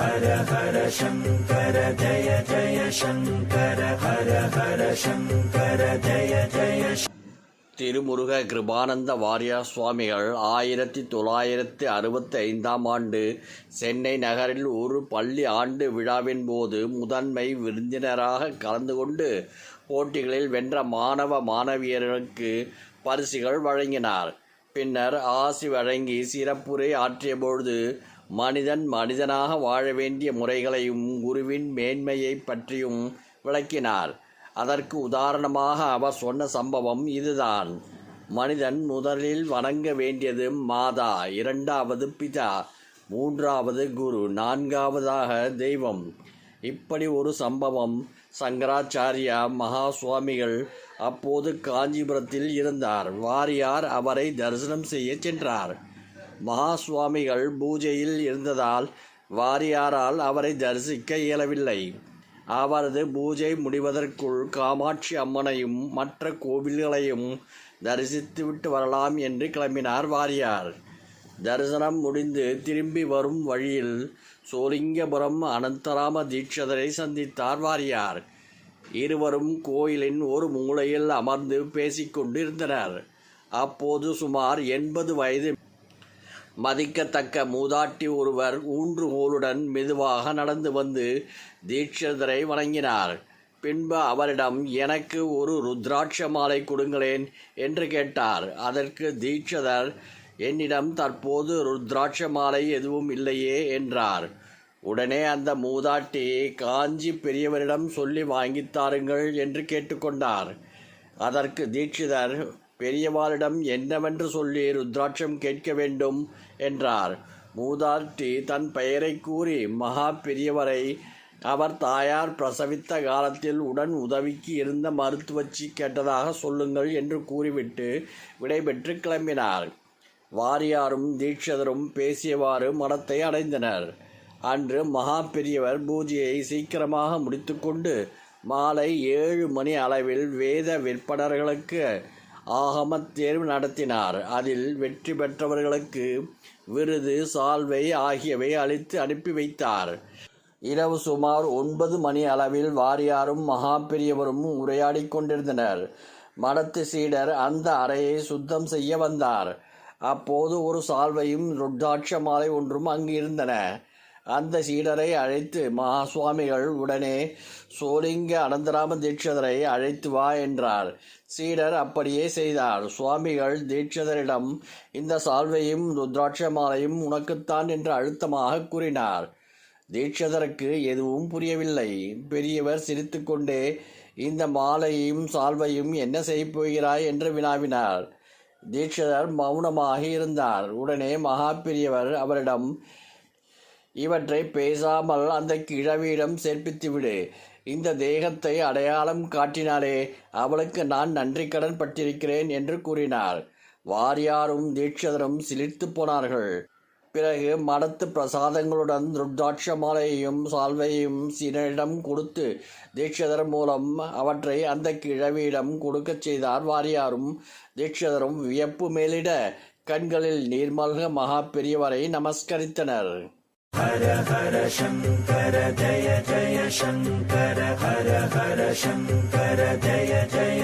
ஹர ஹர சங்கர ஜய ஜய சங்கர ஹர ஹர சங்கர ஜய ஜய. திருமுருக கிருபானந்த வாரியார் சுவாமிகள் 1965ஆம் ஆண்டு சென்னை நகரில் ஒரு பள்ளி ஆண்டு விழாவின் போது முதன்மை விருந்தினராக கலந்து கொண்டு போட்டிகளில் வென்ற மாணவ மாணவியர்களுக்கு பரிசுகள் வழங்கினார். பின்னர் ஆசி வழங்கி சிறப்புரை ஆற்றியபொழுது மனிதன் மனிதனாக வாழ வேண்டிய முறைகளையும் குருவின் மேன்மையை பற்றியும் விளக்கினார். அதற்கு உதாரணமாக அவர் சொன்ன சம்பவம் இதுதான். மனிதன் முதலில் வணங்க வேண்டியது மாதா, இரண்டாவது பிதா, மூன்றாவது குரு, நான்காவதாக தெய்வம். இப்படி ஒரு சம்பவம். சங்கராச்சாரியா மகா சுவாமிகள் அப்போது காஞ்சிபுரத்தில் இருந்தார். வாரியார் அவரை தரிசனம் செய்ய சென்றார். மகா சுவாமிகள் பூஜையில் இருந்ததால் வாரியாரால் அவரை தரிசிக்க இயலவில்லை. அவரது பூஜை முடிவதற்குள் காமாட்சி அம்மனையும் மற்ற கோவில்களையும் தரிசித்துவிட்டு வரலாம் என்று கிளம்பினார் வாரியார். தரிசனம் முடிந்து திரும்பி வரும் வழியில் சோலிங்கபுரம் அனந்தராம தீட்சிதரை சந்தித்தார் வாரியார். இருவரும் கோயிலின் ஒரு மூலையில் அமர்ந்து பேசிக்கொண்டு இருந்தனர். அப்போது சுமார் 80 வயது மதிக்கத்தக்க மூதாட்டி ஒருவர் ஊன்றுகோலுடன் மெதுவாக நடந்து வந்து தீட்சிதரை வணங்கினார். பின்பு அவரிடம், எனக்கு ஒரு ருத்ராட்ச மாலை கொடுங்களேன் என்று கேட்டார். அதற்கு தீட்சிதர், என்னிடம் தற்போது ருத்ராட்ச மாலை எதுவும் இல்லையே என்றார். உடனே அந்த மூதாட்டி, காஞ்சி பெரியவரிடம் சொல்லி வாங்கித்தாருங்கள் என்று கேட்டுக்கொண்டார். அதற்கு தீட்சிதர், பெரியவாரிடம் என்னவென்று சொல்லி ருத்ராட்சம் கேட்க வேண்டும் என்றார். மூதாட்டி தன் பெயரை கூறி மகா பெரியவரை அவர் தாயார் பிரசவித்த காலத்தில் உடன் உதவிக்கு இருந்த மருத்துவச்சி கேட்டதாக சொல்லுங்கள் என்று கூறிவிட்டு விடைபெற்று கிளம்பினார். வாரியாரும் தீட்சிதரும் பேசியவாறு மடத்தை அடைந்தனர். அன்று மகா பெரியவர் பூஜையை சீக்கிரமாக முடித்துக்கொண்டு மாலை 7 மணி அளவில் வேத விற்பனர்களுக்கு ஆகமத் தேர்வு நடத்தினார். அதில் வெற்றி பெற்றவர்களுக்கு விருது, சால்வை ஆகியவை அளித்து அனுப்பி வைத்தார். இரவு சுமார் 9 மணி அளவில் வாரியாரும் மகா பெரியவரும் உரையாடி கொண்டிருந்தனர். மடத்து சீடர் அந்த அறையை சுத்தம் செய்ய வந்தார். அப்போது ஒரு சால்வையும் ருத்ராட்ச மாலை ஒன்றும் அங்கு இருந்தன. அந்த சீடரை அழைத்து மகா சுவாமிகள் உடனே சோலிங்க அனந்தராம தீட்சிதரை அழைத்து வா என்றார். சீடர் அப்படியே செய்தார். சுவாமிகள் தீட்சிதரிடம், இந்த சால்வையும் ருத்ராட்ச மாலையும் உனக்குத்தான் என்று அழுத்தமாக கூறினார். தீட்சிதருக்கு எதுவும் புரியவில்லை. பெரியவர் சிரித்துக்கொண்டே, இந்த மாலையும் சால்வையும் என்ன செய்யப் போகிறாய் என்று வினாவினார். தீட்சிதர் மௌனமாக இருந்தார். உடனே மகா பெரியவர் அவரிடம், இவற்றை பேசாமல் அந்த கிழவியிடம் சேர்ப்பித்துவிடு. இந்த தேகத்தை அடையாளம் காட்டினாலே அவளுக்கு நான் நன்றி கடன் பட்டிருக்கிறேன் என்று கூறினார். வாரியாரும் தீட்சிதரும் சிலிர்த்து போனார்கள். பிறகு மடத்து பிரசாதங்களுடன் ருத்ராட்ச மாலையையும் சால்வையும் சீடரிடம் கொடுத்து தீட்சிதர் மூலம் அவற்றை அந்த கிழவியிடம் கொடுக்கச் செய்தார். வாரியாரும் தீட்சிதரும் வியப்பு மேலிட கண்களில் நீர்மல்க மகா பெரியவரை நமஸ்கரித்தனர். ஹர ஹர சங்கர ஜய ஜய சங்கர ஹர ஹர சங்கர ஜய ஜய